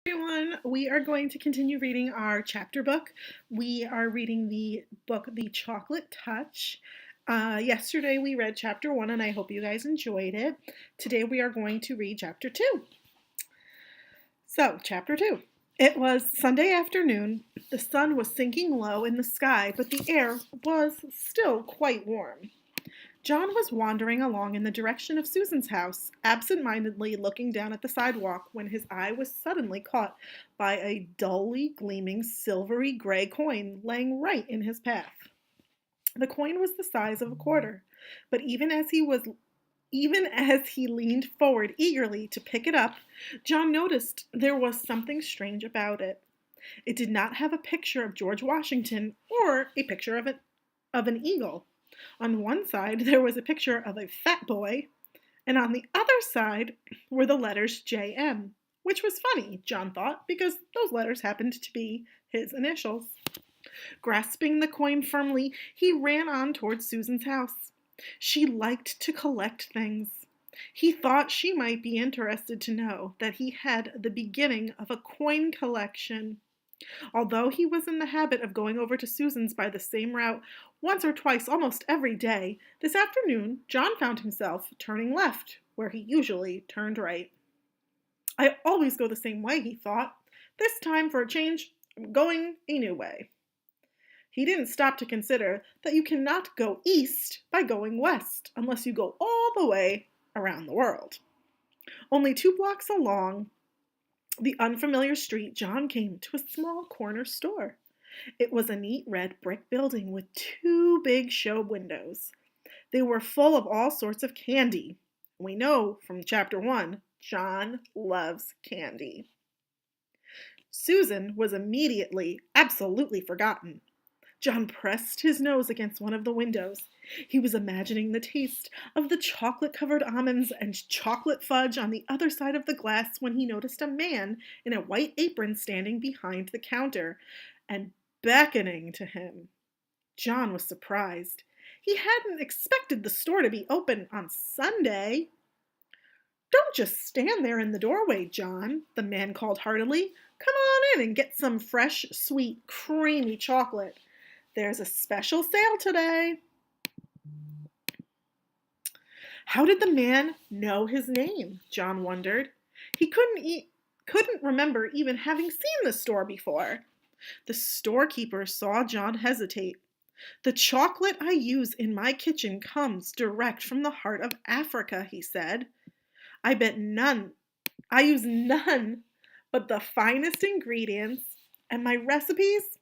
Everyone, we are going to continue reading our chapter book. We are reading the book The Chocolate Touch. Yesterday we read chapter 1 and I hope you guys enjoyed it. Today we are going to read chapter 2. So, chapter 2. It was Sunday afternoon. The sun was sinking low in the sky, but the air was still quite warm. John was wandering along in the direction of Susan's house, absent-mindedly looking down at the sidewalk when his eye was suddenly caught by a dully gleaming silvery gray coin laying right in his path. The coin was the size of a quarter, but even as he leaned forward eagerly to pick it up, John noticed there was something strange about it. It did not have a picture of George Washington or a picture of an eagle. On one side, there was a picture of a fat boy, and on the other side were the letters J.M., which was funny, John thought, because those letters happened to be his initials. Grasping the coin firmly, he ran on towards Susan's house. She liked to collect things. He thought she might be interested to know that he had the beginning of a coin collection. Although he was in the habit of going over to Susan's by the same route once or twice almost every day, this afternoon John found himself turning left where he usually turned right. I always go the same way, he thought. This time, for a change, I'm going a new way. He didn't stop to consider that you cannot go east by going west unless you go all the way around the world. Only 2 blocks along the unfamiliar street, John came to a small corner store. It was a neat red brick building with 2 big show windows. They were full of all sorts of candy. We know from chapter 1, John loves candy. Susan was immediately absolutely forgotten. John pressed his nose against one of the windows. He was imagining the taste of the chocolate-covered almonds and chocolate fudge on the other side of the glass when he noticed a man in a white apron standing behind the counter and beckoning to him. John was surprised. He hadn't expected the store to be open on Sunday. "Don't just stand there in the doorway, John," the man called heartily. "Come on in and get some fresh, sweet, creamy chocolate. There's a special sale today." How did the man know his name? John wondered. He couldn't remember even having seen the store before. The storekeeper saw John hesitate. "The chocolate I use in my kitchen comes direct from the heart of Africa," he said. I use none but the finest ingredients, and my recipes,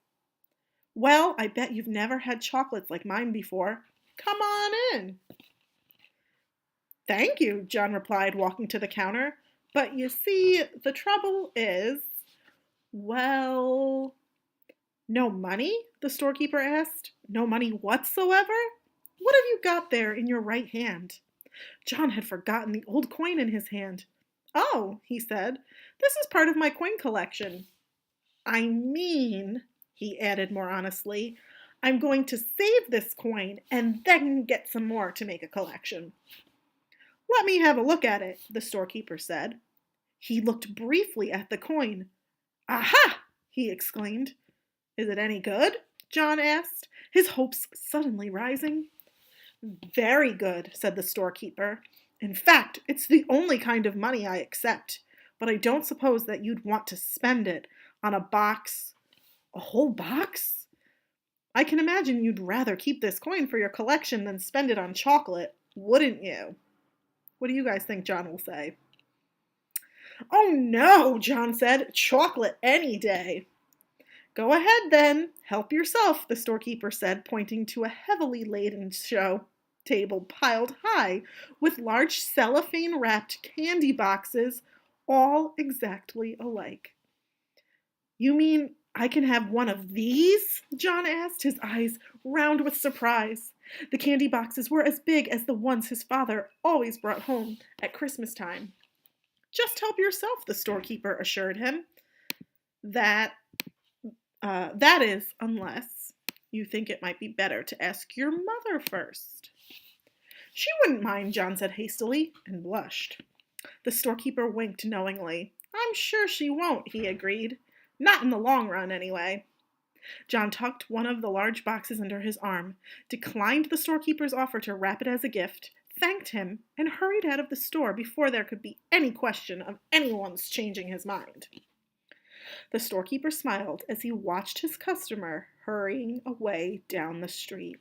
well, I bet you've never had chocolates like mine before. Come on in." "Thank you," John replied, walking to the counter. "But you see, the trouble is, well..." "No money?" the storekeeper asked. "No money whatsoever? What have you got there in your right hand?" John had forgotten the old coin in his hand. "Oh," he said, "this is part of my coin collection. I mean," he added more honestly, "I'm going to save this coin and then get some more to make a collection." "Let me have a look at it," the storekeeper said. He looked briefly at the coin. "Aha!" he exclaimed. "Is it any good?" John asked, his hopes suddenly rising. "Very good," said the storekeeper. "In fact, it's the only kind of money I accept. But I don't suppose that you'd want to spend it on a box. A whole box? I can imagine you'd rather keep this coin for your collection than spend it on chocolate, wouldn't you?" What do you guys think John will say? "Oh no," John said. "Chocolate any day." "Go ahead then. Help yourself," the storekeeper said, pointing to a heavily laden show table piled high with large cellophane-wrapped candy boxes, all exactly alike. "You mean I can have one of these?" John asked, his eyes round with surprise. The candy boxes were as big as the ones his father always brought home at Christmas time. "Just help yourself," the storekeeper assured him. That is, unless you think it might be better to ask your mother first." "She wouldn't mind," John said hastily, and blushed. The storekeeper winked knowingly. I'm sure she won't, he agreed. Not in the long run, anyway. John tucked one of the large boxes under his arm, declined the storekeeper's offer to wrap it as a gift, thanked him, and hurried out of the store before there could be any question of anyone's changing his mind. The storekeeper smiled as he watched his customer hurrying away down the street.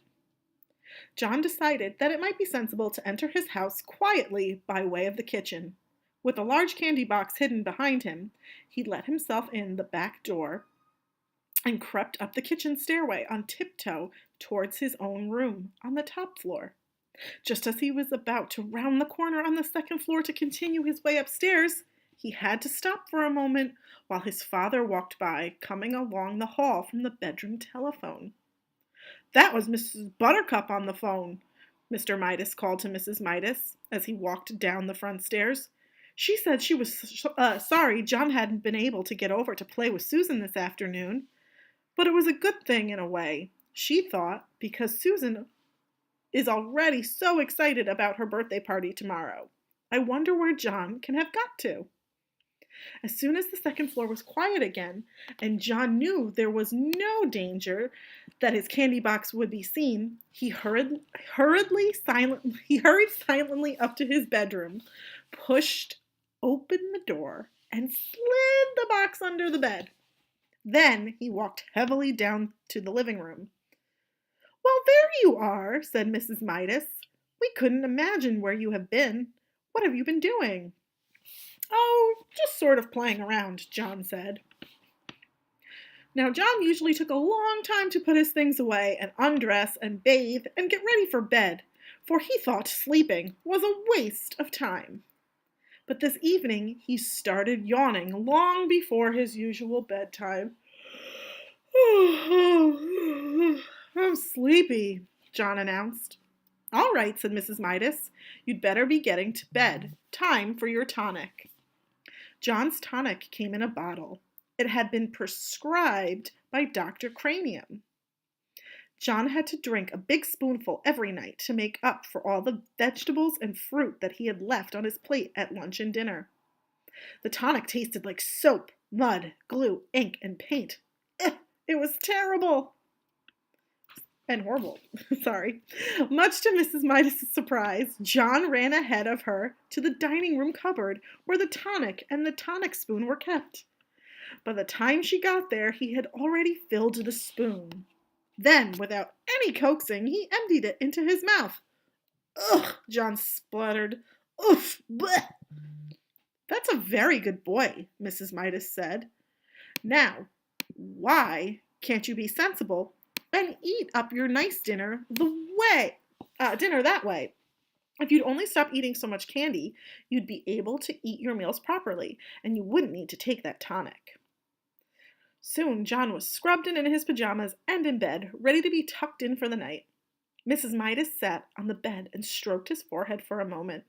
John decided that it might be sensible to enter his house quietly by way of the kitchen. With a large candy box hidden behind him, he let himself in the back door and crept up the kitchen stairway on tiptoe towards his own room on the top floor. Just as he was about to round the corner on the second floor to continue his way upstairs, he had to stop for a moment while his father walked by, coming along the hall from the bedroom telephone. "That was Mrs. Buttercup on the phone," Mr. Midas called to Mrs. Midas as he walked down the front stairs. "She said she was sorry John hadn't been able to get over to play with Susan this afternoon. But it was a good thing in a way, she thought, because Susan is already so excited about her birthday party tomorrow. I wonder where John can have got to." As soon as the second floor was quiet again, and John knew there was no danger that his candy box would be seen, he hurried silently up to his bedroom, pushed open the door, and slid the box under the bed. Then he walked heavily down to the living room. "Well, there you are," said Mrs. Midas. "We couldn't imagine where you have been. What have you been doing?" "Oh, just sort of playing around," John said. Now, John usually took a long time to put his things away and undress and bathe and get ready for bed, for he thought sleeping was a waste of time. But this evening he started yawning long before his usual bedtime. "I'm sleepy," John announced. "All right," said Mrs. Midas. "You'd better be getting to bed. Time for your tonic." John's tonic came in a bottle. It had been prescribed by Dr. Cranium. John had to drink a big spoonful every night to make up for all the vegetables and fruit that he had left on his plate at lunch and dinner. The tonic tasted like soap, mud, glue, ink, and paint. It was terrible and horrible. Sorry. Much to Mrs. Midas' surprise, John ran ahead of her to the dining room cupboard where the tonic and the tonic spoon were kept. By the time she got there, he had already filled the spoon. Then, without any coaxing, he emptied it into his mouth. "Ugh," John spluttered. "Oof, bleh." "That's a very good boy," Mrs. Midas said. "Now, why can't you be sensible and eat up your nice dinner that way? If you'd only stop eating so much candy, you'd be able to eat your meals properly, and you wouldn't need to take that tonic." Soon John was scrubbed in his pajamas and in bed, ready to be tucked in for the night. Mrs. Midas sat on the bed and stroked his forehead for a moment.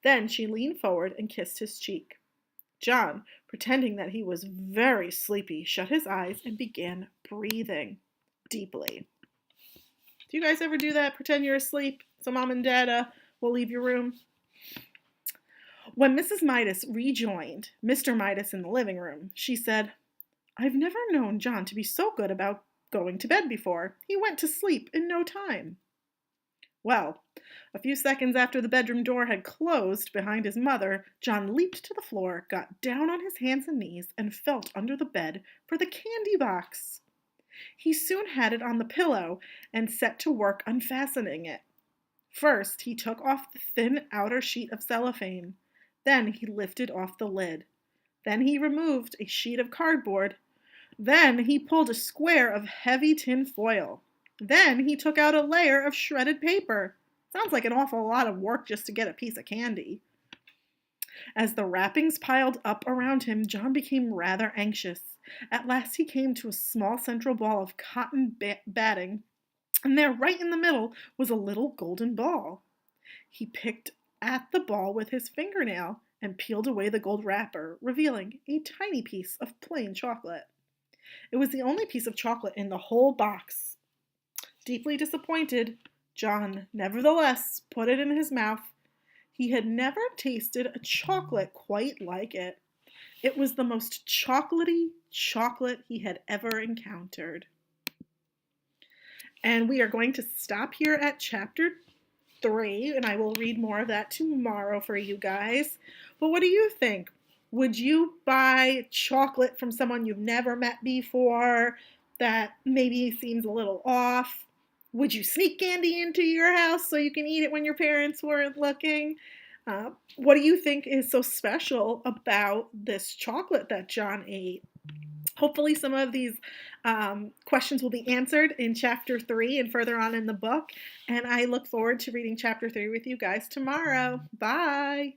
Then she leaned forward and kissed his cheek. John, pretending that he was very sleepy, shut his eyes and began breathing deeply. Do you guys ever do that? Pretend you're asleep so mom and dad will leave your room? When Mrs. Midas rejoined Mr. Midas in the living room, she said, "I've never known John to be so good about going to bed before. He went to sleep in no time." Well, a few seconds after the bedroom door had closed behind his mother, John leaped to the floor, got down on his hands and knees, and felt under the bed for the candy box. He soon had it on the pillow and set to work unfastening it. First, he took off the thin outer sheet of cellophane. Then he lifted off the lid. Then he removed a sheet of cardboard. Then he pulled a square of heavy tin foil. Then he took out a layer of shredded paper. Sounds like an awful lot of work just to get a piece of candy. As the wrappings piled up around him, John became rather anxious. At last he came to a small central ball of cotton batting, and there, right in the middle, was a little golden ball. He picked at the ball with his fingernail and peeled away the gold wrapper, revealing a tiny piece of plain chocolate. It was the only piece of chocolate in the whole box. Deeply disappointed, John nevertheless put it in his mouth. He had never tasted a chocolate quite like it. It was the most chocolatey chocolate he had ever encountered. And we are going to stop here at chapter 3, and I will read more of that tomorrow for you guys. But what do you think? Would you buy chocolate from someone you've never met before that maybe seems a little off? Would you sneak candy into your house so you can eat it when your parents weren't looking? What do you think is so special about this chocolate that John ate? Hopefully, some of these questions will be answered in chapter 3 and further on in the book. And I look forward to reading chapter 3 with you guys tomorrow. Bye.